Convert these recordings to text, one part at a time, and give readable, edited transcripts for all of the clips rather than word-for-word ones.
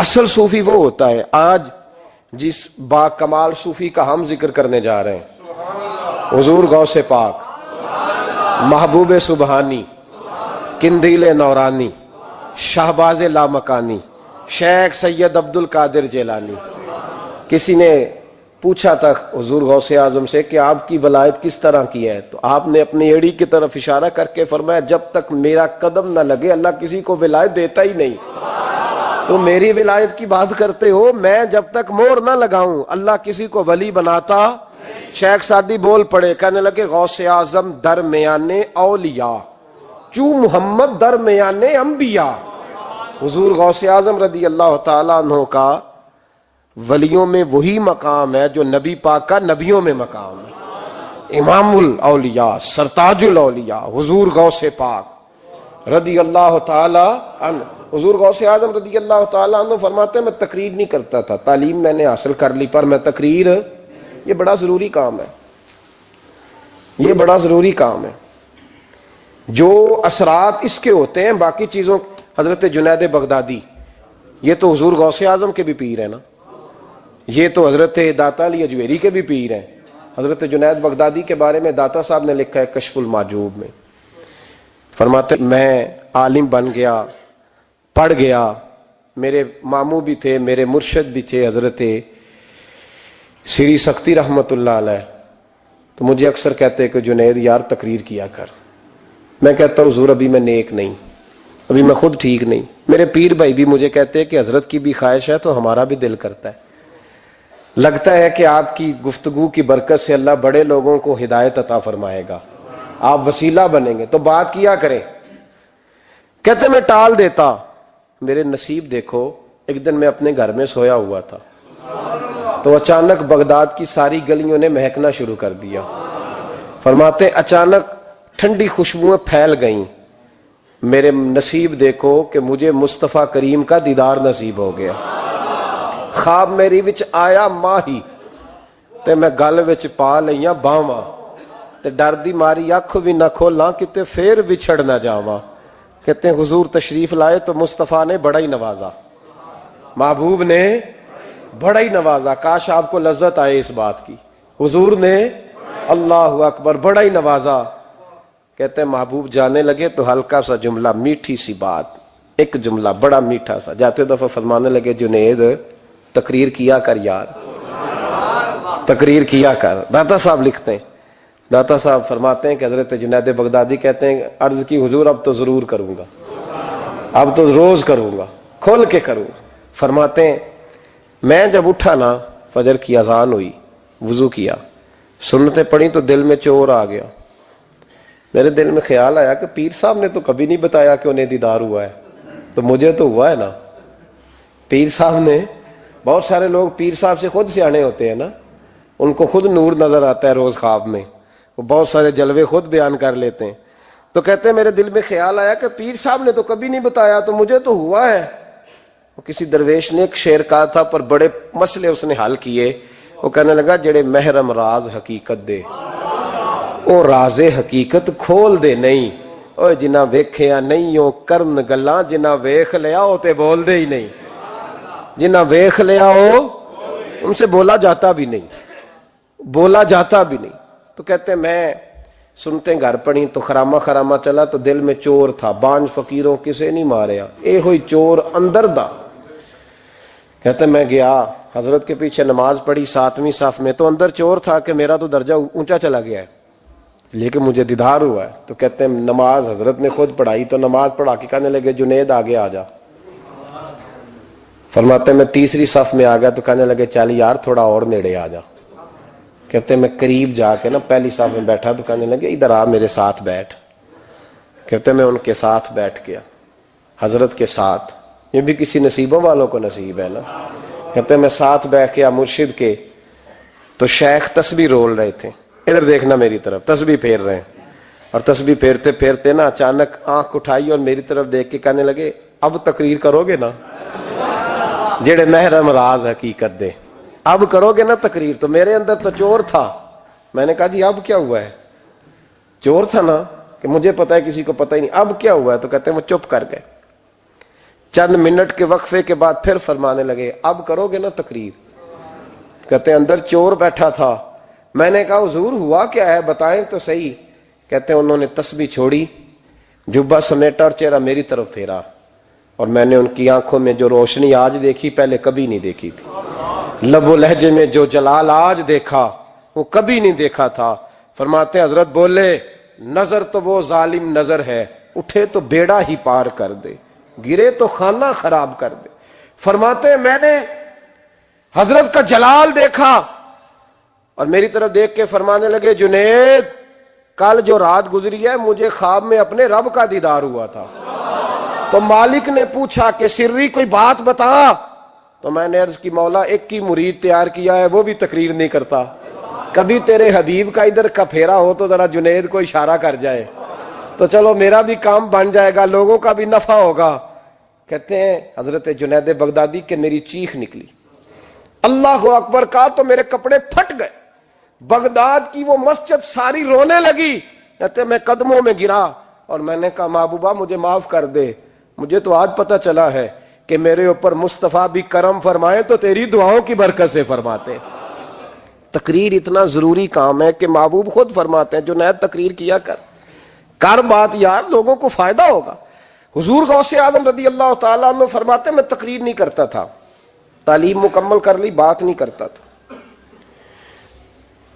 اصل صوفی وہ ہوتا ہے، آج جس با کمال صوفی کا ہم ذکر کرنے جا رہے ہیں، حضور غوث پاک، محبوب سبحانی، قندیل نورانی، شہباز لامکانی، شیخ سید عبد القادر جیلانی۔ کسی نے پوچھا تھا حضور غوث اعظم سے کہ آپ کی ولایت کس طرح کی ہے، تو آپ نے اپنی ایڑی کی طرف اشارہ کر کے فرمایا جب تک میرا قدم نہ لگے اللہ کسی کو ولایت دیتا ہی نہیں۔ تو میری ولایت کی بات کرتے ہو، میں جب تک مور نہ لگاؤں اللہ کسی کو ولی بناتا۔ شیخ سعدی بول پڑے، کہنے لگے غوث اعظم درمیان اولیاء چو محمد درمیان انبیاء۔ حضور غوث اعظم رضی اللہ تعالیٰ عنہ کا ولیوں میں وہی مقام ہے جو نبی پاک کا نبیوں میں مقام ہے۔ امام الاولیاء، سرتاج الاولیاء حضور غوث پاک رضی اللہ تعالیٰ عنہ۔ حضور غوث اعظم رضی اللہ تعالیٰ عنہ فرماتے ہیں میں تقریر نہیں کرتا تھا، تعلیم میں نے حاصل کر لی پر میں تقریر، یہ بڑا ضروری کام ہے، یہ بڑا ضروری کام ہے۔ جو اثرات اس کے ہوتے ہیں باقی چیزوں، حضرت جنید بغدادی یہ تو حضور غوث اعظم کے بھی پیر ہیں نا، یہ تو حضرت داتا علی اجویری کے بھی پیر ہیں۔ حضرت جنید بغدادی کے بارے میں داتا صاحب نے لکھا ہے کشف المعجوب میں، فرماتے میں عالم بن گیا، پڑھ گیا، میرے ماموں بھی تھے، میرے مرشد بھی تھے حضرت سری سختی رحمت اللہ علیہ، تو مجھے اکثر کہتے کہ جنید یار تقریر کیا کر۔ میں کہتا ہوں حضور ابھی میں نیک نہیں، ابھی میں خود ٹھیک نہیں۔ میرے پیر بھائی بھی مجھے کہتے ہیں کہ حضرت کی بھی خواہش ہے تو ہمارا بھی دل کرتا ہے، لگتا ہے کہ آپ کی گفتگو کی برکت سے اللہ بڑے لوگوں کو ہدایت عطا فرمائے گا، آپ وسیلہ بنیں گے تو بات کیا کریں۔ کہتے میں ٹال دیتا، میرے نصیب دیکھو، ایک دن میں اپنے گھر میں سویا ہوا تھا تو اچانک بغداد کی ساری گلیوں نے مہکنا شروع کر دیا۔ فرماتے اچانک ٹھنڈی خوشبوئیں پھیل گئیں، میرے نصیب دیکھو کہ مجھے مصطفیٰ کریم کا دیدار نصیب ہو گیا۔ خواب میری وچ آیا ماہی تے میں گل وچ پا لئیاں باواں تے ڈر دی ماری اکھ بھی نہ کھولاں کتے پھر وچھڑ نہ جاواں۔ کہتے ہیں حضور تشریف لائے تو مصطفیٰ نے بڑا ہی نوازا، محبوب نے بڑا ہی نوازا۔ کاش آپ کو لذت آئے اس بات کی، حضور نے اللہ اکبر بڑا ہی نوازا۔ کہتے ہیں محبوب جانے لگے تو ہلکا سا جملہ، میٹھی سی بات، ایک جملہ بڑا میٹھا سا، جاتے دفعہ فرمانے لگے جنید تقریر کیا کر یار، تقریر کیا کر۔ داتا صاحب لکھتے ہیں، داتا صاحب فرماتے ہیں کہ حضرت جنید بغدادی کہتے ہیں عرض کی حضور اب تو ضرور کروں گا، اب تو روز کروں گا، کھول کے کروں گا۔ فرماتے ہیں میں جب اٹھا نا، فجر کی اذان ہوئی، وضو کیا، سنتیں پڑھی تو دل میں چور آ گیا۔ میرے دل میں خیال آیا کہ پیر صاحب نے تو کبھی نہیں بتایا کہ انہیں دیدار ہوا ہے، تو مجھے تو ہوا ہے نا۔ پیر صاحب نے، بہت سارے لوگ پیر صاحب سے خود سیانے ہوتے ہیں نا، ان کو خود نور نظر آتا ہے روز خواب میں، وہ بہت سارے جلوے خود بیان کر لیتے ہیں۔ تو کہتے ہیں میرے دل میں خیال آیا کہ پیر صاحب نے تو کبھی نہیں بتایا تو مجھے تو ہوا ہے۔ وہ کسی درویش نے ایک شعر کہا تھا پر بڑے مسئلے اس نے حل کیے۔ وہ کہنے لگا جڑے محرم راز حقیقت دے او راز حقیقت کھول دے نہیں، او جنہ ویکھیا نہیں او کرن گلاں، جنہ ویکھ لیا او تے بول دے ہی نہیں، جنہ ویکھ لیا او ان سے بولا جاتا بھی نہیں، بولا جاتا بھی نہیں۔ تو کہتے ہیں میں سنتے گھر پڑی تو خرامہ خرامہ چلا تو دل میں چور تھا، بانج فقیروں کسے نہیں ماریا، اے ہوئی چور اندر دا۔ کہتے میں گیا حضرت کے پیچھے نماز پڑھی 7ویں صف میں، تو اندر چور تھا کہ میرا تو درجہ اونچا چلا گیا ہے لیکن مجھے دیدار ہوا ہے۔ تو کہتے ہیں نماز حضرت نے خود پڑھائی تو نماز پڑھا کے کہنے لگے جنید آگے آ جا۔ فرماتے میں 3ری صف میں آ گیا تو کہنے لگے چل یار تھوڑا اور نیڑے آ جا۔ کہتے میں قریب جا کے نا پہلی صف میں بیٹھا تو کہنے لگے ادھر آ میرے ساتھ بیٹھ۔ کہتے میں ان کے ساتھ بیٹھ گیا، حضرت کے ساتھ، یہ بھی کسی نصیبوں والوں کو نصیب ہے نا۔ کہتے میں ساتھ بیٹھ گیا مرشد کے، تو شیخ تسبیح رول رہے تھے، ادھر دیکھنا میری طرف، تسبیح پھیر رہے ہیں، اور تسبیح پھیرتے پھیرتے نا اچانک آنکھ اٹھائی اور میری طرف دیکھ کے کہنے لگے اب تقریر کرو گے نا، جڑے محرم راز حقیقت دے، اب کرو گے نا تقریر۔ تو میرے اندر تو چور تھا، میں نے کہا جی اب کیا ہوا ہے؟ چور تھا نا کہ مجھے پتا ہے کسی کو پتہ ہی نہیں، اب کیا ہوا ہے؟ تو کہتے ہیں وہ چپ کر گئے۔ چند منٹ کے وقفے کے بعد پھر فرمانے لگے اب کرو گے نا تقریر؟ کہتے ہیں اندر چور بیٹھا تھا، میں نے کہا حضور ہوا کیا ہے بتائیں تو صحیح۔ کہتے ہیں انہوں نے تسبیح چھوڑی، جبہ سمیٹا اور چہرہ میری طرف پھیرا، اور میں نے ان کی آنکھوں میں جو روشنی آج دیکھی پہلے کبھی نہیں دیکھی تھی، لب و لہجے میں جو جلال آج دیکھا وہ کبھی نہیں دیکھا تھا۔ فرماتے ہیں حضرت بولے نظر تو وہ ظالم نظر ہے، اٹھے تو بیڑا ہی پار کر دے، گرے تو خانہ خراب کر دے۔ فرماتے ہیں میں نے حضرت کا جلال دیکھا اور میری طرف دیکھ کے فرمانے لگے جنید کل جو رات گزری ہے مجھے خواب میں اپنے رب کا دیدار ہوا تھا۔ تو مالک نے پوچھا کہ سری کوئی بات بتا، تو میں نے عرض کی مولا ایک ہی مرید تیار کیا ہے وہ بھی تقریر نہیں کرتا، کبھی تیرے حبیب کا ادھر کا پھیرا ہو تو ذرا جنید کو اشارہ کر جائے تو چلو میرا بھی کام بن جائے گا، لوگوں کا بھی نفع ہوگا۔ کہتے ہیں حضرت جنید بغدادی کہ میری چیخ نکلی، اللہ اکبر کہا تو میرے کپڑے پھٹ گئے، بغداد کی وہ مسجد ساری رونے لگی۔ کہتے میں قدموں میں گرا اور میں نے کہا محبوبہ مجھے معاف کر دے، مجھے تو آج پتہ چلا ہے کہ میرے اوپر مصطفیٰ بھی کرم فرمائے تو تیری دعاؤں کی برکت سے فرماتے۔ تقریر اتنا ضروری کام ہے کہ محبوب خود فرماتے ہیں جنید تقریر کیا کر بات یار، لوگوں کو فائدہ ہوگا۔ حضور غوث اعظم رضی اللہ تعالیٰ عنہ فرماتے میں تقریر نہیں کرتا تھا، تعلیم مکمل کر لی بات نہیں کرتا تھا۔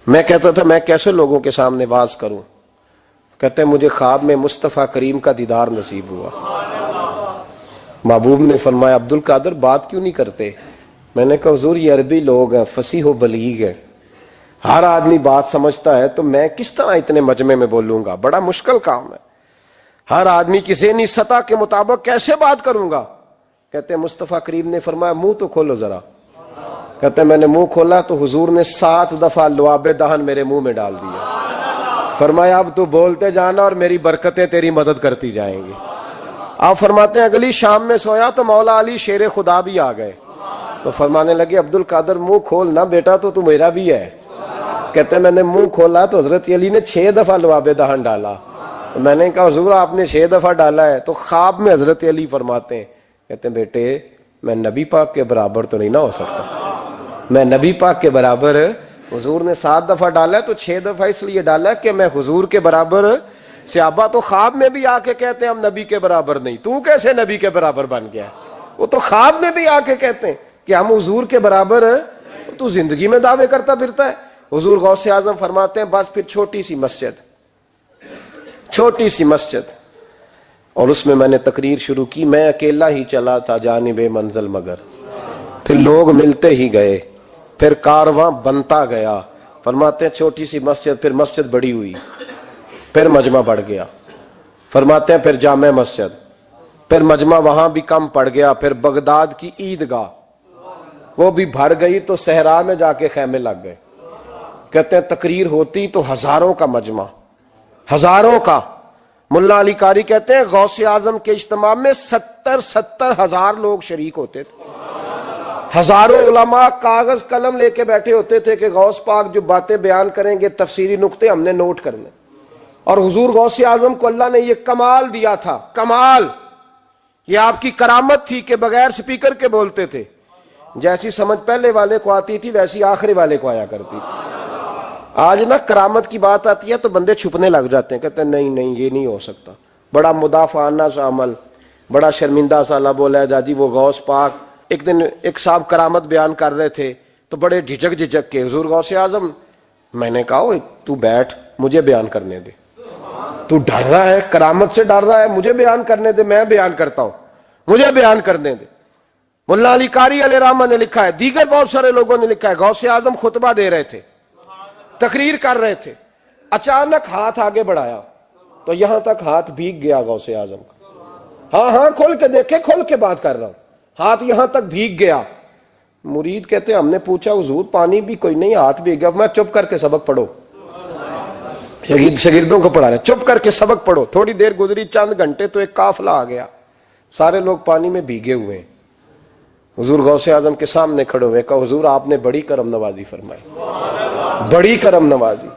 میں کہتا تھا میں کیسے لوگوں کے سامنے واز کروں؟ کہتے ہیں مجھے خواب میں مصطفیٰ کریم کا دیدار نصیب ہوا۔ محبوب نے فرمایا عبد القادر بات کیوں نہیں کرتے؟ میں نے کہا حضور یہ عربی لوگ ہیں، فصیح و بلیغ ہیں، ہر آدمی بات سمجھتا ہے تو میں کس طرح اتنے مجمع میں بولوں گا، بڑا مشکل کام ہے، ہر آدمی کی ذہنی سطح کے مطابق کیسے بات کروں گا؟ کہتے ہیں مصطفیٰ کریم نے فرمایا منہ تو کھولو ذرا۔ کہتے ہیں میں نے منہ کھولا تو حضور نے 7 دفعہ لعاب دہن میرے منہ میں ڈال دیا، فرمایا اب تو بولتے جانا اور میری برکتیں تیری مدد کرتی جائیں گی۔ آپ فرماتے ہیں اگلی شام میں سویا تو مولا علی شیر خدا بھی آ گئے، تو فرمانے لگے عبد القادر منہ کھول نا بیٹا تو میرا بھی ہے۔ کہتے ہیں میں نے منہ کھولا تو حضرت علی نے 6 دفعہ لعاب دہن ڈالا، تو میں نے کہا حضور آپ نے 6 دفعہ ڈالا ہے؟ تو خواب میں حضرت علی فرماتے ہیں کہتے ہیں بیٹے میں نبی پاک کے برابر تو نہیں نہ ہو سکتا، میں نبی پاک کے برابر، حضور نے 7 دفعہ ڈالا ہے تو 6 دفعہ اس لیے ڈالا ہے کہ میں حضور کے برابر۔ صحابہ تو خواب میں بھی آ کے کہتے ہیں ہم نبی کے برابر نہیں، تو کیسے نبی کے برابر بن گیا؟ وہ تو خواب میں بھی آ کے کہتے ہیں کہ ہم حضور کے برابر ہیں، تو زندگی میں دعوے کرتا پھرتا ہے۔ حضور غوث اعظم فرماتے ہیں بس پھر چھوٹی سی مسجد اور اس میں میں نے تقریر شروع کی، میں اکیلا ہی چلا تھا جانب منزل مگر، پھر لوگ ملتے ہی گئے، پھر کارواں بنتا گیا۔ فرماتے ہیں چھوٹی سی مسجد، پھر مسجد بڑی ہوئی، پھر مجمع بڑھ گیا۔ فرماتے ہیں پھر جامع مسجد، پھر مجمع وہاں بھی کم پڑ گیا، پھر بغداد کی عیدگاہ وہ بھی بھر گئی تو صحرا میں جا کے خیمے لگ گئے۔ کہتے ہیں تقریر ہوتی تو ہزاروں کا مجمع، ہزاروں کا۔ ملا علی قاری کہتے ہیں غوث اعظم کے اجتماع میں 70 ہزار لوگ شریک ہوتے تھے، ہزاروں علماء کاغذ قلم لے کے بیٹھے ہوتے تھے کہ غوث پاک جو باتیں بیان کریں گے تفسیری نقطے ہم نے نوٹ کرنے۔ اور حضور غوث اعظم کو اللہ نے یہ کمال دیا تھا، کمال، یہ آپ کی کرامت تھی کہ بغیر سپیکر کے بولتے تھے، جیسی سمجھ پہلے والے کو آتی تھی ویسی آخری والے کو آیا کرتی تھی۔ آج نا کرامت کی بات آتی ہے تو بندے چھپنے لگ جاتے ہیں، کہتے ہیں نہیں یہ نہیں ہو سکتا، بڑا مدافعانہ سا عمل، بڑا شرمندہ سا لب و لہجہ جی وہ غوث پاک۔ ایک دن ایک صاحب کرامت بیان کر رہے تھے تو بڑے جھجک کے حضور غوث اعظم، میں نے کہا تو بیٹھ مجھے بیان کرنے دے، تو ڈر رہا ہے کرامت سے ڈر رہا ہے، مجھے بیان کرنے دے، میں بیان کرتا ہوں، مجھے بیان کرنے دے۔ ملا علی قاری علیہ رحمہ نے لکھا ہے، دیگر بہت سارے لوگوں نے لکھا ہے، غوث اعظم خطبہ دے رہے تھے، تقریر کر رہے تھے، اچانک ہاتھ آگے بڑھایا تو یہاں تک ہاتھ بھیگ گیا غوث اعظم کا۔ ہاں کھول کے دیکھے، کھول کے بات کر رہا ہوں، ہاتھ یہاں تک بھیگ گیا۔ مرید کہتے ہم نے پوچھا حضور پانی بھی کوئی نہیں، ہاتھ بھیگ گیا۔ میں چپ کر کے سبق پڑھو، شاگردوں کو پڑھا رہے چپ کر کے سبق پڑھو۔ تھوڑی دیر گزری، چند گھنٹے تو ایک قافلہ آ گیا، سارے لوگ پانی میں بھیگے ہوئے ہیں۔ حضور غوث اعظم کے سامنے کھڑے ہوئے، کہا حضور آپ نے بڑی کرم نوازی فرمائی، بڑی کرم نوازی۔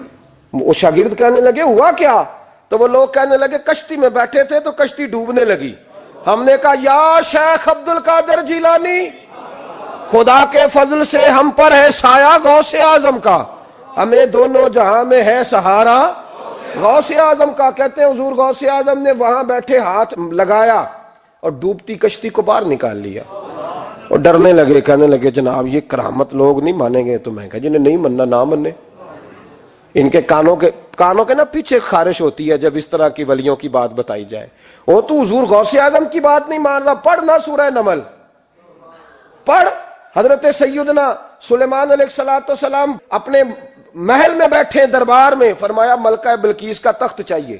وہ شاگرد کہنے لگے ہوا کیا؟ تو وہ لوگ کہنے لگے کشتی میں بیٹھے تھے تو کشتی ڈوبنے لگی، ہم نے کہا یا شیخ عبد القادر جیلانی، خدا کے فضل سے ہم پر ہے سایہ غوث اعظم کا، ہمیں دونوں جہاں میں ہے سہارا غوث اعظم کا۔ کہتے ہیں حضور غوث اعظم نے وہاں بیٹھے ہاتھ لگایا اور ڈوبتی کشتی کو باہر نکال لیا، اور ڈرنے لگے، کہنے لگے جناب یہ کرامت لوگ نہیں مانیں گے۔ تو میں کہا جنہیں نہیں مننا نہ منے، ان کے کانوں کے نا پیچھے خارش ہوتی ہے جب اس طرح کی ولیوں کی بات بتائی جائے۔ وہ تو حضور غوث اعظم کی بات نہیں مان رہا، پڑھنا سورہ نمل پڑھ۔ حضرت سیدنا سلیمان علیہ السلام اپنے محل میں بیٹھے دربار میں، فرمایا ملکہ بلقیس کا تخت چاہیے۔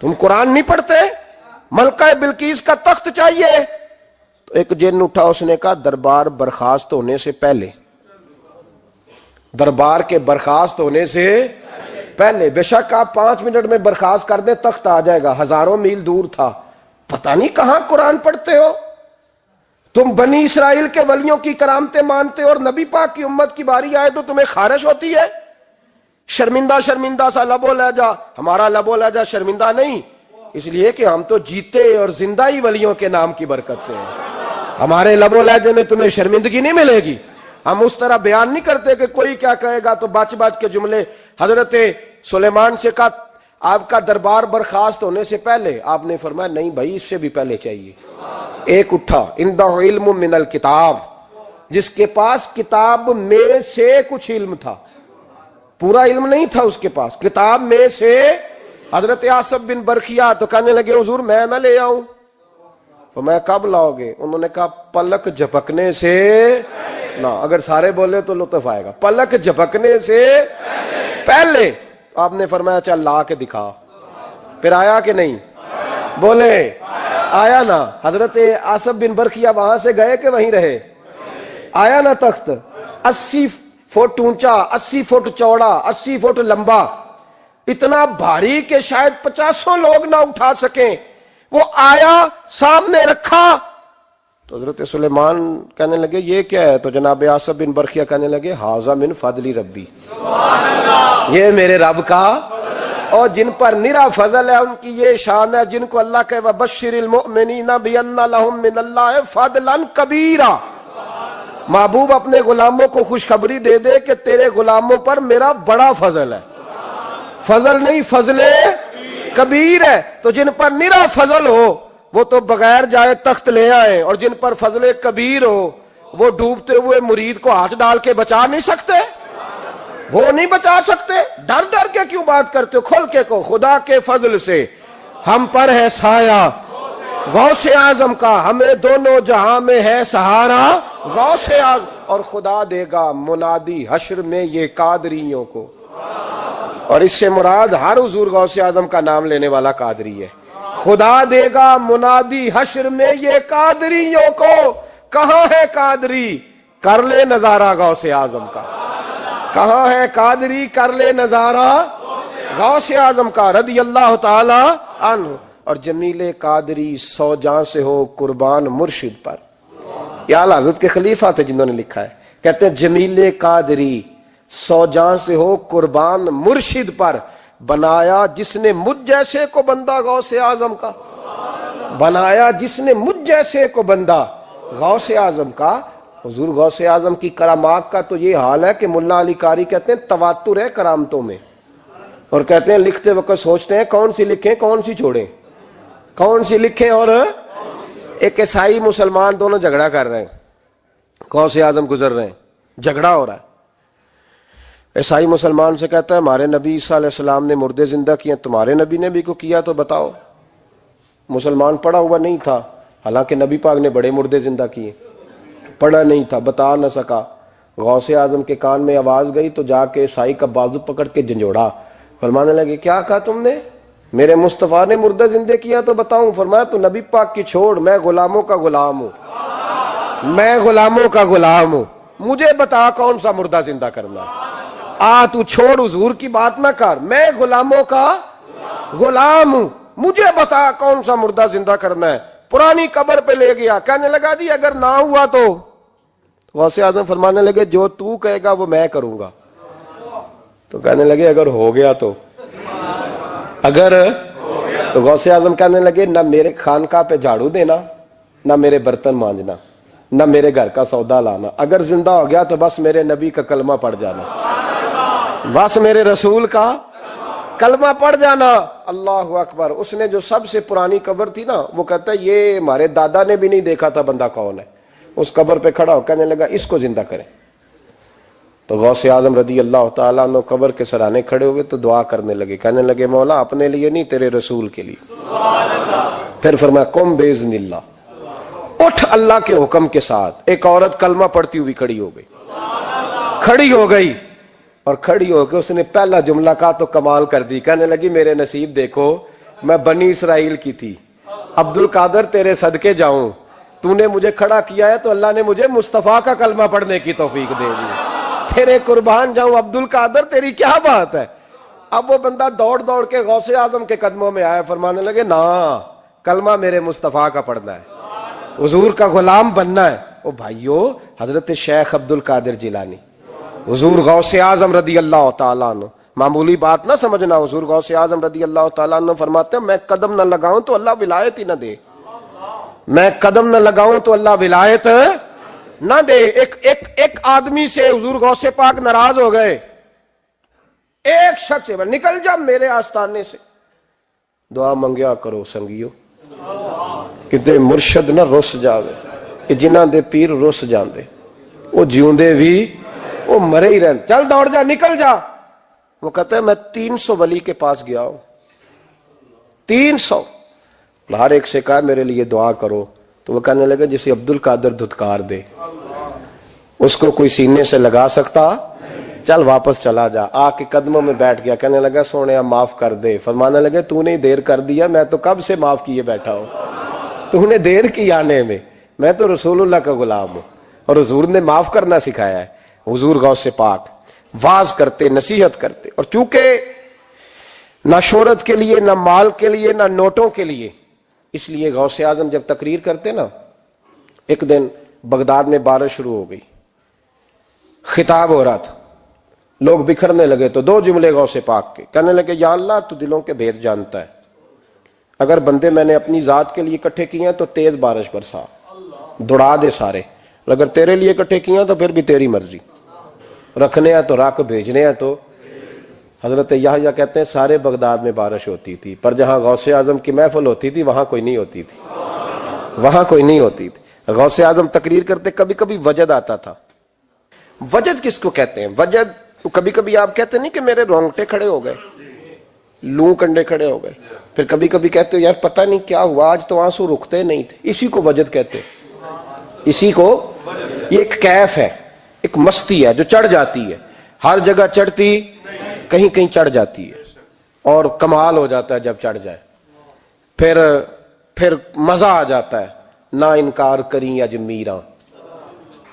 تم قرآن نہیں پڑھتے؟ ملکہ بلقیس کا تخت چاہیے۔ تو ایک جن اٹھا، اس نے کہا دربار برخاست ہونے سے پہلے، دربار کے برخاست ہونے سے پہلے، بے شک آپ 5 منٹ میں برخاست کر دیں تخت آ جائے گا، ہزاروں میل دور تھا۔ پتہ نہیں کہاں قرآن پڑھتے ہو تم، بنی اسرائیل کے ولیوں کی کرامتیں مانتے ہو، اور نبی پاک کی امت کی باری آئے تو تمہیں خارش ہوتی ہے۔ شرمندہ شرمندہ سا لب و لہجہ، ہمارا لب و لہجہ شرمندہ نہیں، اس لیے کہ ہم تو جیتے اور زندہ ہی ولیوں کے نام کی برکت سے ہیں۔ ہمارے لب و لہجے میں تمہیں شرمندگی نہیں ملے گی۔ ہم اس طرح بیان نہیں کرتے کہ کوئی کیا کہے گا تو بچ بچ کے جملے۔ حضرت سلیمان سے کہا آپ کا دربار برخاست ہونے سے پہلے، آپ نے فرمایا نہیں بھائی اس سے بھی پہلے چاہیے۔ ایک اٹھا، عندہ علم من الکتاب، جس کے پاس کتاب میں سے کچھ علم تھا، پورا علم نہیں تھا اس کے پاس، کتاب میں سے۔ حضرت آصف بن برخیا تو کہنے لگے حضور میں نہ لے آؤں۔ تو میں کب لاؤ گے؟ انہوں نے کہا پلک جھپکنے سے نہ، اگر سارے بولے تو لطف آئے گا، پلک جھپکنے سے پہلے۔ آپ نے فرمایا چل لا کے دکھا۔ پھر آیا کہ نہیں؟ بولے آیا نا۔ حضرت آصف بن برخیا وہاں سے گئے کہ وہیں رہے؟ آیا نا تخت، 80 فٹ اونچا، 80 فٹ چوڑا، 80 فٹ لمبا، اتنا بھاری کہ شاید 50 لوگ نہ اٹھا سکیں۔ وہ آیا، سامنے رکھا، تو حضرت سلیمان کہنے لگے یہ کیا ہے؟ تو جناب آصف بن برخیا کہنے لگے ھذا من فضل ربی، یہ میرے رب کا، اور جن پر نرا فضل ہے ان کی یہ شان ہے جن کو اللہ کہ وبشر المؤمنین بان لهم من اللہ فضلا کبیرا۔ محبوب اپنے غلاموں کو خوشخبری دے دے کہ تیرے غلاموں پر میرا بڑا فضل ہے، فضل نہیں فضل کبیر ہے۔ تو جن پر نرا فضل ہو وہ تو بغیر جائے تخت لے آئے، اور جن پر فضل کبیر ہو وہ ڈوبتے ہوئے مرید کو ہاتھ ڈال کے بچا نہیں سکتے، وہ نہیں بچا سکتے۔ ڈر ڈر کے کیوں بات کرتے ہو؟ کھول کے کو خدا کے فضل سے ہم پر ہے سایہ غوث اعظم کا، ہمیں دونوں جہاں میں ہے سہارا غوث اعظم، اور خدا دے گا منادی حشر میں یہ قادریوں کو۔ اور اس سے مراد ہر حضور غوث اعظم کا نام لینے والا قادری ہے۔ خدا دے گا منادی حشر میں یہ قادریوں کو۔ کہاں ہے قادری؟ کر لے نظارہ غوث اعظم کا۔ کہاں ہے قادری؟ کر لے نظارہ غوث اعظم کا رضی اللہ تعالی عنہ۔ اور جمیل قادری 100 جاں سے ہو قربان مرشد پر۔ یہ اعلیٰ حضرت کے خلیفہ تھے جنہوں نے لکھا ہے، کہتے ہیں جمیل قادری 100 جاں سے ہو قربان مرشد پر، بنایا جس نے مجھ جیسے کو بندہ غوث اعظم کا، بنایا جس نے مجھ جیسے کو بندہ غوث اعظم کا۔ حضور غوث اعظم کی کرامات کا تو یہ حال ہے کہ ملا علی قاری کہتے ہیں تواتر ہے کرامتوں میں، اور کہتے ہیں لکھتے وقت سوچتے ہیں کون سی لکھیں کون سی چھوڑیں، کون سی لکھیں۔ اور ایک عیسائی مسلمان دونوں جھگڑا کر رہے ہیں، غوث اعظم گزر رہے ہیں، جھگڑا ہو رہا ہے۔ عیسائی مسلمان سے کہتا ہے ہمارے نبی عیسیٰ علیہ السلام نے مردے زندہ کیے، تمہارے نبی نے بھی کو کیا تو بتاؤ۔ مسلمان پڑھا ہوا نہیں تھا، حالانکہ نبی پاک نے بڑے مردے زندہ کیے، پڑھا نہیں تھا، بتا نہ سکا۔ غوث اعظم کے کان میں آواز گئی تو جا کے عیسائی کا بازو پکڑ کے جھنجھوڑا، فرمانے لگے کیا کہا تم نے؟ میرے مصطفیٰ نے مردہ زندہ کیا تو بتاؤں؟ فرمایا تو نبی پاک کی چھوڑ، میں غلاموں کا غلام ہوں، میں غلاموں کا غلام ہوں، مجھے بتا کون سا مردہ زندہ کرنا ہے۔ تو چھوڑ حضور کی بات نہ کر، میں غلاموں کا غلام ہوں، مجھے بتا کون سا مردہ زندہ کرنا ہے۔ پرانی قبر پہ لے گیا، کہنے لگا جی اگر نہ ہوا تو؟ غوث اعظم فرمانے لگے جو تو کہے گا وہ میں کروں گا۔ تو کہنے لگے اگر ہو گیا تو؟ اگر تو غوث اعظم کہنے لگے نہ میرے خانقاہ پہ جھاڑو دینا، نہ میرے برتن مانجنا، نہ میرے گھر کا سودا لانا، اگر زندہ ہو گیا تو بس میرے نبی کا کلمہ پڑھ جانا، بس میرے رسول کا کلمہ پڑھ جانا۔ اللہ اکبر۔ اس نے جو سب سے پرانی قبر تھی نا، وہ کہتا ہے یہ ہمارے دادا نے بھی نہیں دیکھا تھا بندہ کون ہے، اس قبر پہ کھڑا ہو کہنے لگا اس کو زندہ کریں۔ تو غوث اعظم رضی اللہ تعالیٰ عنہ قبر کے سرانے کھڑے ہوئے تو دعا کرنے لگے، کہنے لگے مولا اپنے لیے نہیں، تیرے رسول کے لیے۔ پھر فرمایا قم باذن اللہ، اٹھ اللہ کے حکم کے ساتھ۔ ایک عورت کلمہ پڑھتی ہوئی کھڑی ہو گئی، کھڑی ہو گئی، اور کھڑی ہو کے اس نے پہلا جملہ کہا تو کمال کر دی، کہنے لگی میرے نصیب دیکھو، میں بنی اسرائیل کی تھی، عبد القادر تیرے صدقے جاؤں، تو نے مجھے کھڑا کیا ہے تو اللہ نے مجھے مصطفیٰ کا کلمہ پڑھنے کی توفیق دے دی، تیرے قربان جاؤں عبد القادر، تیری کیا بات ہے۔ اب وہ بندہ دوڑ دوڑ کے غوث اعظم کے قدموں میں آیا، فرمانے لگے نا کلمہ میرے مصطفیٰ کا پڑھنا ہے، حضور کا غلام بننا ہے۔ او بھائیو، حضرت شیخ عبد القادر جیلانی، حضور غوث اعظم رضی اللہ تعالیٰ عنہ، معمولی بات نہ سمجھنا، حضور غوث اعظم رضی اللہ تعالیٰ عنہ فرماتے ہیں میں قدم نہ لگاؤں تو اللہ ولایت ہی نہ دے، میں قدم نہ لگاؤں تو اللہ ولایت نہ دے۔ ایک آدمی سے حضور غوث پاک ناراض ہو گئے، ایک شخص سے نکل جا میرے آستانے سے، دعا منگیا کرو سنگیو کتے مرشد نہ رس جاوے، جنہاں دے پیر رس جاندے وہ جیوندے بھی وہ مرے ہی رہن، چل دوڑ جا نکل جا۔ وہ کہتا ہے میں 300 ولی کے پاس گیا ہوں، 300، ہر ایک سے کہا میرے لیے دعا کرو، تو وہ کہنے لگا جسے عبد القادر دھتکار دے اس کو کوئی سینے سے لگا سکتا، چل واپس چلا جا۔ آ کے قدموں میں بیٹھ گیا، کہنے لگا سونیا معاف کر دے، فرمانے لگے تو نے دیر کر دیا، میں تو کب سے معاف کیے بیٹھا ہوں، تو نے دیر کی آنے میں تو رسول اللہ کا غلام ہوں، اور حضور نے معاف کرنا سکھایا ہے۔ حضور غوث پاک واز کرتے، نصیحت کرتے، اور چونکہ نہ شہرت کے لیے، نہ مال کے لیے، نہ نوٹوں کے لیے، اس لیے غوث اعظم جب تقریر کرتے نا، ایک دن بغداد میں بارش شروع ہو گئی، خطاب ہو رہا تھا، لوگ بکھرنے لگے، تو 2 جملے غوث پاک کے، کہنے لگے یا اللہ تو دلوں کے بھید جانتا ہے، اگر بندے میں نے اپنی ذات کے لیے اکٹھے کیے ہیں تو تیز بارش برسا، دوڑا دے سارے، اگر تیرے لیے اکٹھے کیے ہیں تو پھر بھی تیری مرضی، رکھنے ہیں تو رکھ، بھیجنے ہیں تو۔ حضرت یحییٰ کہتے ہیں سارے بغداد میں بارش ہوتی تھی، پر جہاں غوث اعظم کی محفل ہوتی تھی وہاں کوئی نہیں ہوتی تھی، وہاں کوئی نہیں ہوتی تھی۔ غوث اعظم تقریر کرتے، کبھی کبھی وجد آتا تھا۔ وجد کس کو کہتے ہیں؟ وجد، کبھی کبھی آپ کہتے نہیں کہ میرے رونگٹے کھڑے ہو گئے، لوں کنڈے کھڑے ہو گئے، پھر کبھی کبھی کہتے ہو یار پتہ نہیں کیا ہوا آج تو آنسو رکتے نہیں تھے، اسی کو وجد کہتے ہیں، اسی کو، یہ ایک کیف ہے، ایک مستی ہے جو چڑھ جاتی ہے، ہر جگہ چڑھتی کہیں کہیں چڑھ جاتی ہے، اور کمال ہو جاتا ہے جب چڑھ جائے، پھر مزہ آ جاتا ہے۔ نہ انکار کریں اج میراں،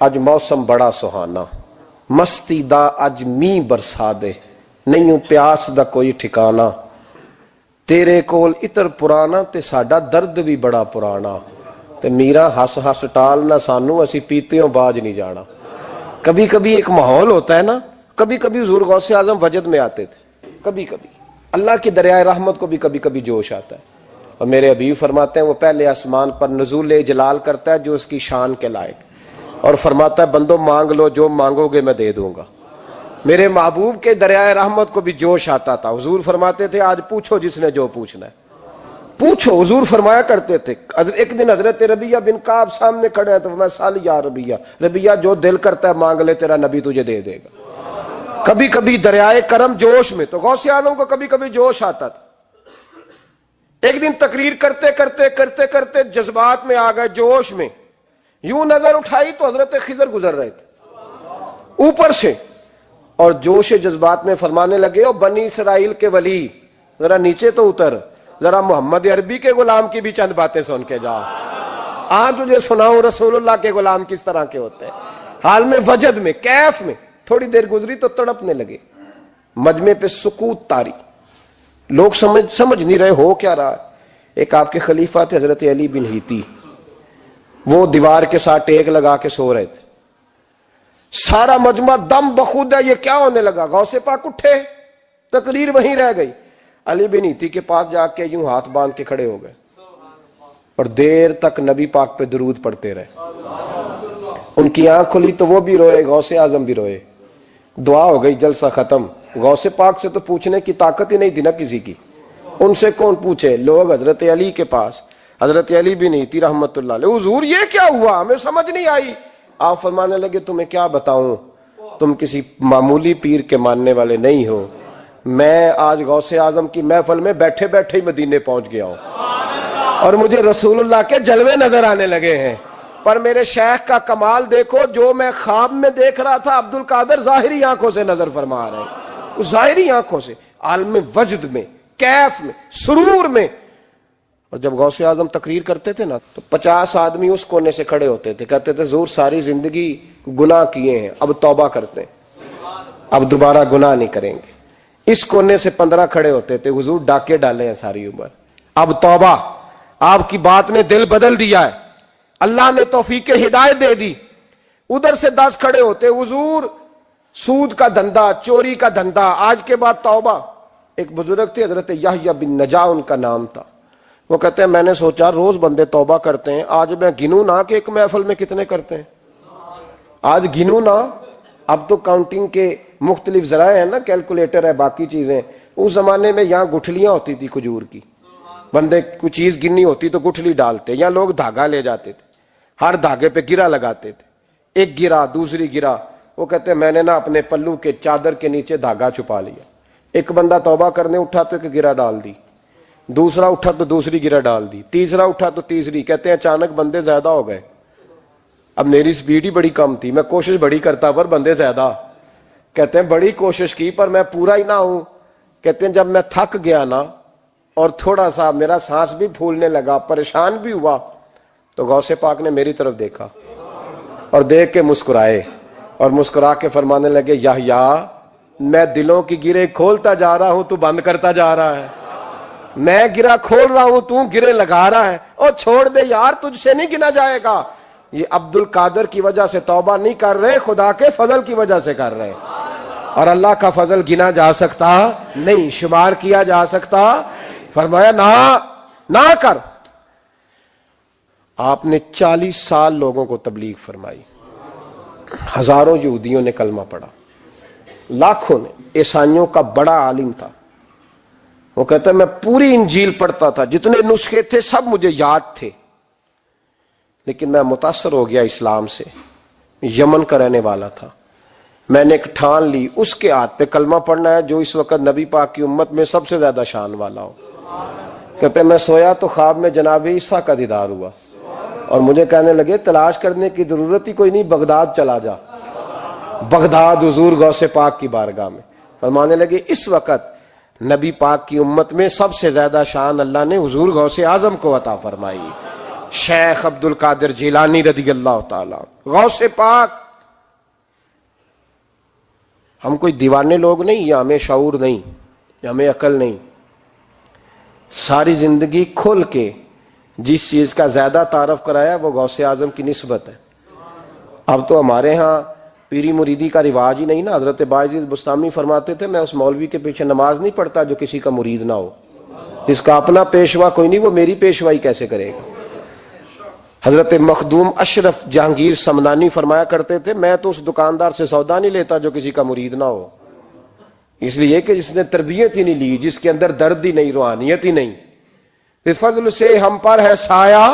اج موسم بڑا سہانا، مستی دا اج می برسا دے، نہیں پیاس دا کوئی ٹھکانا، تیرے کول اتر پرانا تے ساڈا درد بھی بڑا پرانا، تے میرا ہس ہس ٹال نہ سانو، اسی پیتیوں باج نہیں جانا۔ کبھی کبھی ایک ماحول ہوتا ہے نا، کبھی کبھی حضور غوث اعظم وجد میں آتے تھے، کبھی کبھی اللہ کی دریائے رحمت کو بھی کبھی کبھی جوش آتا ہے، اور میرے حبیب فرماتے ہیں وہ پہلے آسمان پر نزول جلال کرتا ہے جو اس کی شان کے لائق، اور فرماتا ہے بندو مانگ لو جو مانگو گے میں دے دوں گا۔ میرے محبوب کے دریائے رحمت کو بھی جوش آتا تھا، حضور فرماتے تھے آج پوچھو جس نے جو پوچھنا ہے پوچھو۔ حضور فرمایا کرتے تھے، ایک دن حضرت ربیہ بن کعب سامنے کھڑے ہیں تو میں سال یا ربیہ، ربیہ جو دل کرتا ہے مانگ لے تیرا نبی تجھے دے دے گا۔ کبھی کبھی دریائے کرم جوش میں، تو غوث اعظم کو کبھی کبھی جوش آتا تھا۔ ایک دن تقریر کرتے کرتے کرتے کرتے جذبات میں آ گئے، جوش میں، یوں نظر اٹھائی تو حضرت خضر گزر رہے تھے اوپر سے، اور جوش جذبات میں فرمانے لگے او بنی اسرائیل کے ولی ذرا نیچے تو اتر، ذرا محمد عربی کے غلام کی بھی چند باتیں سن کے جا، آج تجھے سناؤں رسول اللہ کے غلام کس طرح کے ہوتے ہیں۔ حال میں وجد میں، کیف میں، تھوڑی دیر گزری تو تڑپنے لگے، مجمع پہ سکوت تاری، لوگ سمجھ نہیں رہے ہو کیا رہا ہے۔ ایک آپ کے خلیفہ تھے حضرت علی بن ہیتی، وہ دیوار کے ساتھ ٹیک لگا کے سو رہے تھے، سارا مجمع دم بخود ہے، یہ کیا ہونے لگا؟ غوث پاک اٹھے، تقریر وہیں رہ گئی، علی بن ایتی کے پاس جا کے یوں ہاتھ باندھ کے کھڑے ہو گئے اور دیر تک نبی پاک پہ درود پڑھتے رہے. ان کی آنکھ کھلی تو وہ بھی روئے, غوث اعظم بھی روئے. دعا ہو گئی, جلسہ ختم. غوث پاک سے تو پوچھنے کی طاقت ہی نہیں تھی نا کسی کی, ان سے کون پوچھے؟ لوگ حضرت علی کے پاس, حضرت علی بن ایتی رحمت اللہ علیہ, حضور یہ کیا ہوا, ہمیں سمجھ نہیں آئی. آپ فرمانے لگے تمہیں کیا بتاؤں, تم کسی معمولی پیر کے ماننے والے نہیں ہو. میں آج غوث اعظم کی محفل میں بیٹھے بیٹھے ہی مدینے پہنچ گیا ہوں اور مجھے رسول اللہ کے جلوے نظر آنے لگے ہیں. پر میرے شیخ کا کمال دیکھو, جو میں خواب میں دیکھ رہا تھا عبد القادر ظاہری آنکھوں سے نظر فرما رہے ہیں, ظاہری آنکھوں سے, عالم وجد میں, کیف میں, سرور میں. اور جب غوث اعظم تقریر کرتے تھے نا تو 50 آدمی اس کونے سے کھڑے ہوتے تھے, کہتے تھے حضور ساری زندگی گناہ کیے ہیں, اب توبہ کرتے ہیں, اب دوبارہ گناہ نہیں کریں گے. اس کونے سے 15 کھڑے ہوتے تھے, حضور ڈاکے ڈالے ہیں ساری عمر, اب توبہ. آپ کی بات نے دل بدل دیا ہے, اللہ نے توفیق ہدایت دے دی. ادھر سے 10 کھڑے ہوتے, حضور سود کا دھندا, چوری کا دھندا, آج کے بعد توبہ. ایک بزرگ تھے حضرت یحییٰ بن نجا ان کا نام تھا, وہ کہتے ہیں میں نے سوچا روز بندے توبہ کرتے ہیں, آج میں گنوں نہ کہ ایک محفل میں کتنے کرتے ہیں, آج گنوں نہ. اب تو کاؤنٹنگ کے مختلف ذرائع ہیں نا, کیلکولیٹر ہے, باقی چیزیں. اس زمانے میں یہاں گٹھلیاں ہوتی تھی کھجور کی, بندے کوئی چیز گننی ہوتی تو گٹھلی ڈالتے, یا لوگ دھاگا لے جاتے تھے, ہر دھاگے پہ گرا لگاتے تھے, ایک گرا دوسری گرا. وہ کہتے ہیں میں نے نا اپنے پلو کے چادر کے نیچے دھاگا چھپا لیا. ایک بندہ توبہ کرنے اٹھا تو ایک گرا ڈال دی, دوسرا اٹھا تو دوسری گرا ڈال دی, تیسرا اٹھا تو تیسری. کہتے ہیں اچانک بندے زیادہ ہو گئے, اب میری سپیڈ ہی بڑی کم تھی, میں کوشش بڑی کرتا پر بندے زیادہ. کہتے ہیں بڑی کوشش کی پر میں پورا ہی نہ ہوں. کہتے ہیں جب میں تھک گیا نا اور تھوڑا سا میرا سانس بھی پھولنے لگا, پریشان بھی ہوا, تو غوث پاک نے میری طرف دیکھا اور دیکھ کے مسکرائے اور مسکرا کے فرمانے لگے یحییٰ میں دلوں کی گرے کھولتا جا رہا ہوں, تو بند کرتا جا رہا ہے. میں گرا کھول رہا ہوں, تو گرے لگا رہا ہے. اور چھوڑ دے یار, تجھ سے نہیں گنا جائے گا. یہ عبد القادر کی وجہ سے توبہ نہیں کر رہے, خدا کے فضل کی وجہ سے کر رہے. اور اللہ کا فضل گنا جا سکتا نہیں, شمار کیا جا سکتا. فرمایا نہ کر. آپ نے 40 سال لوگوں کو تبلیغ فرمائی, ہزاروں یہودیوں نے کلمہ پڑھا, لاکھوں نے. عیسائیوں کا بڑا عالم تھا, وہ کہتا ہے میں پوری انجیل پڑھتا تھا, جتنے نسخے تھے سب مجھے یاد تھے, لیکن میں متاثر ہو گیا اسلام سے. یمن کا رہنے والا تھا, میں نے ایک ٹھان لی اس کے ہاتھ پہ کلمہ پڑھنا ہے جو اس وقت نبی پاک کی امت میں سب سے زیادہ شان والا ہو. کہتے میں سویا تو خواب میں جناب عیسیٰ کا دیدار ہوا اور مجھے کہنے لگے تلاش کرنے کی ضرورت ہی کوئی نہیں, بغداد چلا جا. بغداد حضور غوث پاک کی بارگاہ میں. فرمانے لگے اس وقت نبی پاک کی امت میں سب سے زیادہ شان اللہ نے حضور غوث اعظم کو عطا فرمائی, شیخ عبد القادر جیلانی رضی اللہ تعالی. غوث پاک. ہم کوئی دیوانے لوگ نہیں, یا ہمیں شعور نہیں, یا ہمیں عقل نہیں. ساری زندگی کھل کے جس چیز کا زیادہ تعارف کرایا وہ غوث اعظم کی نسبت ہے. اب تو ہمارے ہاں پیری مریدی کا رواج ہی نہیں نا. حضرت باعزید بستامی فرماتے تھے میں اس مولوی کے پیچھے نماز نہیں پڑھتا جو کسی کا مرید نہ ہو. اس کا اپنا پیشوا کوئی نہیں, وہ میری پیشوائی کیسے کرے گا. حضرت مخدوم اشرف جہانگیر سمنانی فرمایا کرتے تھے میں تو اس دکاندار سے سودا نہیں لیتا جو کسی کا مرید نہ ہو, اس لیے کہ جس نے تربیت ہی نہیں لی, جس کے اندر درد ہی نہیں, روحانیت ہی نہیں. فضل سے ہم پر ہے سایہ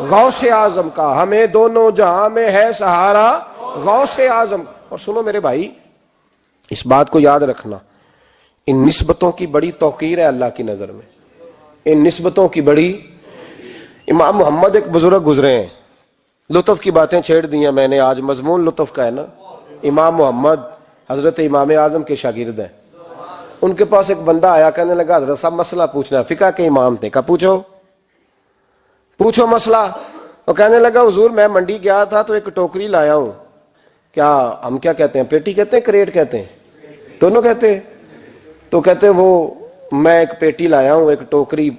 غوث اعظم کا, ہمیں دونوں جہاں میں ہے سہارا غوث اعظم. اور سنو میرے بھائی, اس بات کو یاد رکھنا, ان نسبتوں کی بڑی توقیر ہے اللہ کی نظر میں, ان نسبتوں کی بڑی. امام محمد ایک بزرگ گزرے ہیں, لطف کی باتیں چھیڑ دی ہیں میں نے, آج مضمون لطف کا ہے نا. امام محمد حضرت امام اعظم کے شاگرد ہیں. ان کے پاس ایک بندہ آیا, کہنے لگا حضرت صاحب مسئلہ پوچھنا ہے. فقہ کے امام تھے, کہا پوچھو مسئلہ. وہ کہنے لگا حضور میں منڈی گیا تھا تو ایک ٹوکری لایا ہوں. کیا ہم کیا کہتے ہیں, پیٹی کہتے ہیں کریٹ کہتے ہیں, دونوں کہتے ہیں. تو کہتے ہیں وہ میں ایک پیٹی لایا ہوں, ایک ٹوکری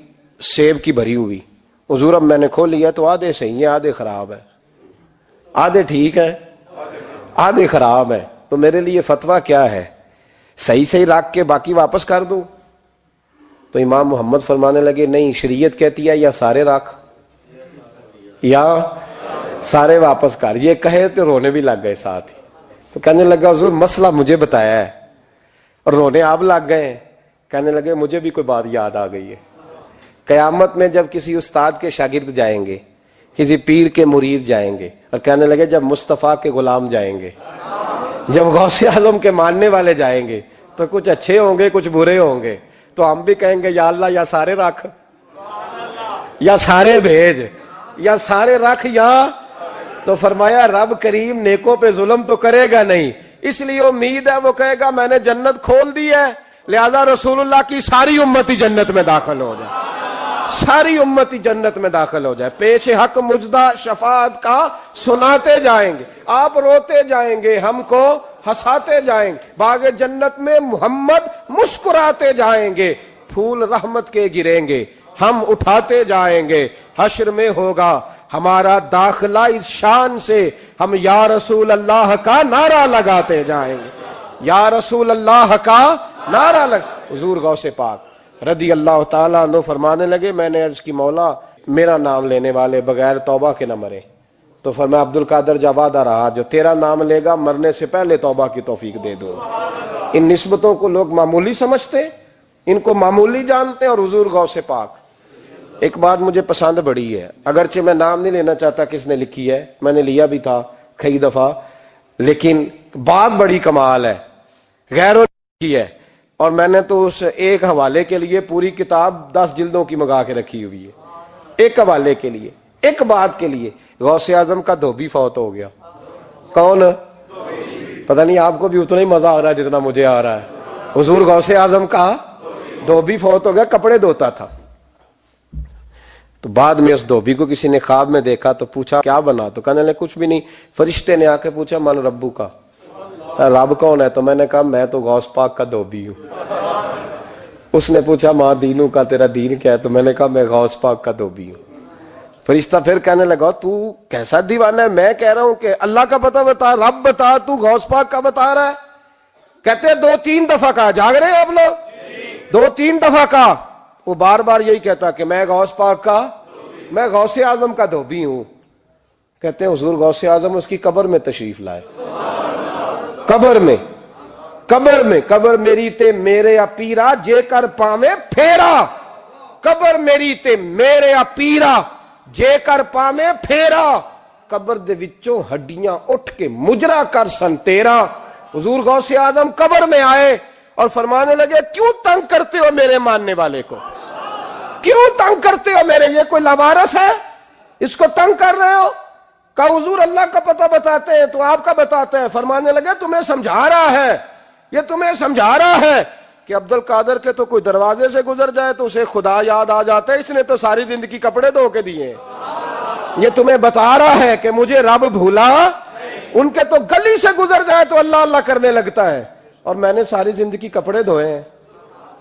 سیب کی بھری ہوئی. حضور اب میں نے کھول لیا تو آدھے صحیح ہیں, آدھے خراب ہیں, آدھے ٹھیک ہیں, آدھے خراب ہیں. تو میرے لیے فتویٰ کیا ہے, صحیح رکھ کے باقی واپس کر دوں تو امام محمد فرمانے لگے نہیں، شریعت کہتی ہے یا سارے راکھ یا سارے واپس کر. یہ کہے تو رونے بھی لگ گئے ساتھ ہی. تو کہنے لگا حضور مسئلہ مجھے بتایا ہے، اور رونے آپ لگ گئے. کہنے لگے مجھے بھی کوئی بات یاد آ گئی ہے. قیامت میں جب کسی استاد کے شاگرد جائیں گے، کسی پیر کے مرید جائیں گے، اور کہنے لگے جب مصطفیٰ کے غلام جائیں گے، جب غوث اعظم کے ماننے والے جائیں گے، تو کچھ اچھے ہوں گے کچھ برے ہوں گے. تو ہم بھی کہیں گے یا اللہ یا سارے رکھ، یا سارے بھیج، یا سارے رکھ، یا تو فرمایا رب کریم نیکوں پہ ظلم تو کرے گا نہیں، اس لیے امید ہے وہ کہے گا میں نے جنت کھول دی ہے، لہذا رسول اللہ کی ساری امتی جنت میں داخل ہو جائے، ساری امتی جنت میں داخل ہو جائے. پیش حق مجدہ شفاعت کا سناتے جائیں گے، آپ روتے جائیں گے، ہم کو ہنساتے جائیں گے. باغ جنت میں محمد مسکراتے جائیں گے، پھول رحمت کے گریں گے، ہم اٹھاتے جائیں گے. حشر میں ہوگا ہمارا داخلہ اس شان سے، ہم یا رسول اللہ کا نعرہ لگاتے جائیں گے، یا رسول اللہ کا نعرہ حضور غوث پاک رضی اللہ تعالیٰ عنہ فرمانے لگے میں نے عرض کی مولا میرا نام لینے والے بغیر توبہ کے نہ مرے. تو فرمایا عبد القادر جا وعدہ رہا جو تیرا نام لے گا مرنے سے پہلے توبہ کی توفیق دے دوں. ان نسبتوں کو لوگ معمولی سمجھتے، ان کو معمولی جانتے، اور حضور غوث پاک. ایک بات مجھے پسند بڑی ہے، اگرچہ میں نام نہیں لینا چاہتا کس نے لکھی ہے، میں نے لیا بھی تھا کئی دفعہ، لیکن بات بڑی کمال ہے، غیروں نے کی ہے. اور میں نے تو اس ایک حوالے کے لیے پوری کتاب 10 جلدوں کی منگا کے رکھی ہوئی ہے، ایک حوالے کے لیے، ایک بات کے لیے. غوث اعظم کا دھوبی فوت ہو گیا. کون؟ پتہ نہیں آپ کو بھی اتنا ہی مزہ آ رہا ہے جتنا مجھے آ رہا ہے. حضور غوث اعظم کا دھوبی فوت ہو گیا، کپڑے دھوتا تھا. تو بعد میں اس دھوبی کو کسی نے خواب میں دیکھا تو پوچھا کیا بنا؟ تو کہنے لگے کچھ بھی نہیں. فرشتے نے آ کے پوچھا من ربو کا، رب کون ہے؟ تو میں نے کہا میں تو غوث پاک کا دھوبی ہوں. اس نے پوچھا ماں دینوں کا، تیرا دین کیا ہے؟ تو میں نے کہا میں غوث پاک کا دھوبی ہوں. فرشتہ پھر کہنے لگا تو کیسا دیوانہ ہے، میں کہہ رہا ہوں کہ اللہ کا پتہ بتا، رب بتا، تو غوث پاک کا بتا رہا ہے. کہتے 2-3 دفعہ کہا، جاگ رہے آپ لوگ؟ 2-3 دفعہ کہا. وہ بار بار یہی کہتا کہ میں غوث پاک کا، میں غوث اعظم کا دھوبی ہوں. کہتے ہیں حضور غوث اعظم اس کی قبر میں تشریف لائے. قبر میری تے میرے اپیرا جے کر پاویں پھیرا، قبر میری تے میرے اپیرا جے کر پاویں پھیرا، قبر دے وچوں ہڈیاں اٹھ کے مجرا کر سن تیرا. حضور غوث اعظم قبر میں آئے اور فرمانے لگے کیوں تنگ کرتے ہو میرے ماننے والے کو، کیوں تنگ کرتے ہو میرے، یہ کوئی لوارث ہے اس کو تنگ کر رہے ہو؟ کہا حضور اللہ کا پتہ بتاتے ہیں تو آپ کا بتاتے ہیں. فرمانے لگے تمہیں سمجھا رہا ہے، یہ تمہیں سمجھا رہا ہے کہ عبد القادر کے تو کوئی دروازے سے گزر جائے تو اسے خدا یاد آ جاتا ہے، اس نے تو ساری زندگی کپڑے دھو کے دیے. یہ تمہیں بتا رہا ہے کہ مجھے رب بھولا، ان کے تو گلی سے گزر جائے تو اللہ اللہ کرنے لگتا ہے، اور میں نے ساری زندگی کپڑے دھوئے ہیں،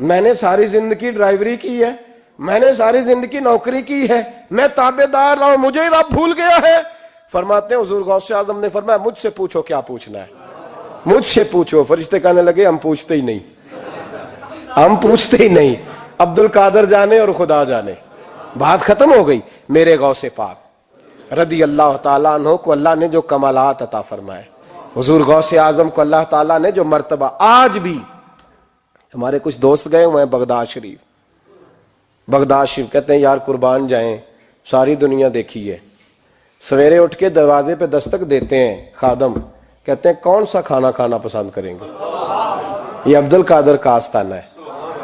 میں نے ساری زندگی ڈرائیوری کی ہے، میں نے ساری زندگی نوکری کی ہے، میں تابع دار رہا ہوں، مجھے ہی رب بھول گیا ہے. فرماتے ہیں حضور غوث اعظم نے فرمایا مجھ سے پوچھو کیا پوچھنا ہے، مجھ سے پوچھو. فرشتے کہنے لگے ہم پوچھتے ہی نہیں، ہم پوچھتے ہی نہیں، عبد القادر جانے اور خدا جانے. بات ختم ہو گئی. میرے غوث پاک رضی اللہ تعالیٰ عنہ کو اللہ نے جو کمالات عطا فرمائے، حضور غوث اعظم کو اللہ تعالیٰ نے جو مرتبہ، آج بھی ہمارے کچھ دوست گئے ہوئے ہیں بغداد شریف، کہتے ہیں یار قربان جائیں، ساری دنیا دیکھی ہے. سویرے اٹھ کے دروازے پہ دستک دیتے ہیں خادم، کہتے ہیں کون سا کھانا کھانا پسند کریں گے؟ یہ عبد القادر کا آستانہ ہے،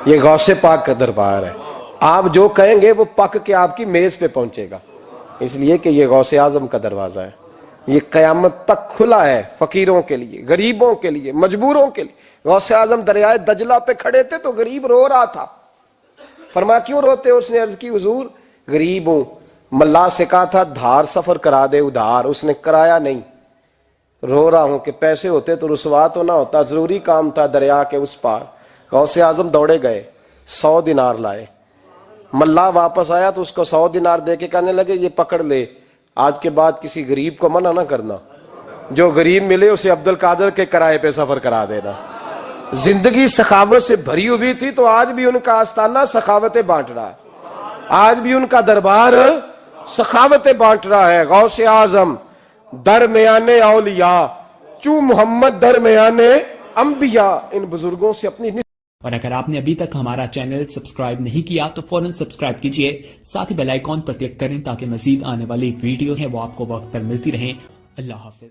یہ غوث پاک کا دربار ہے. آپ جو کہیں گے وہ پک کے آپ کی میز پہ پہنچے گا، اس لیے کہ یہ غوث اعظم کا دروازہ ہے. یہ قیامت تک کھلا ہے، فقیروں کے لیے، غریبوں کے لیے، مجبوروں کے لیے. غوث اعظم دریائے دجلہ پہ کھڑے تھے تو غریب رو رہا تھا. فرمایا کیوں روتے ہو؟ اس نے عرض کی حضور غریب ہوں، ملا سے کہا تھا دھار سفر کرا دے ادھار، اس نے کرایا نہیں، رو رہا ہوں کہ پیسے ہوتے تو رسوا تو نہ ہوتا، ضروری کام تھا دریا کے اس پار. غوث اعظم دوڑے گئے، 100 دینار لائے. ملا واپس آیا تو اس کو 100 دینار دے کے کہنے لگے یہ پکڑ لے، آج کے بعد کسی غریب کو منع نہ کرنا، جو غریب ملے اسے عبد القادر کے کرائے پہ سفر کرا دینا. زندگی سخاوت سے بھری ہوئی تھی تو آج بھی ان کا آستانہ سخاوتیں بانٹ رہا ہے، آج بھی ان کا دربار سخاوتیں بانٹ رہا ہے۔ غوث اعظم درمیان اولیاء، چوں محمد درمیان انبیاء، ان بزرگوں سے اپنی۔ اور اگر آپ نے ابھی تک ہمارا چینل سبسکرائب نہیں کیا تو فوراً سبسکرائب کیجئے، ساتھ ہی بیل آئیکن پر کلک کریں تاکہ مزید آنے والی ویڈیو ہیں وہ آپ کو وقت پر ملتی رہیں۔ اللہ حافظ۔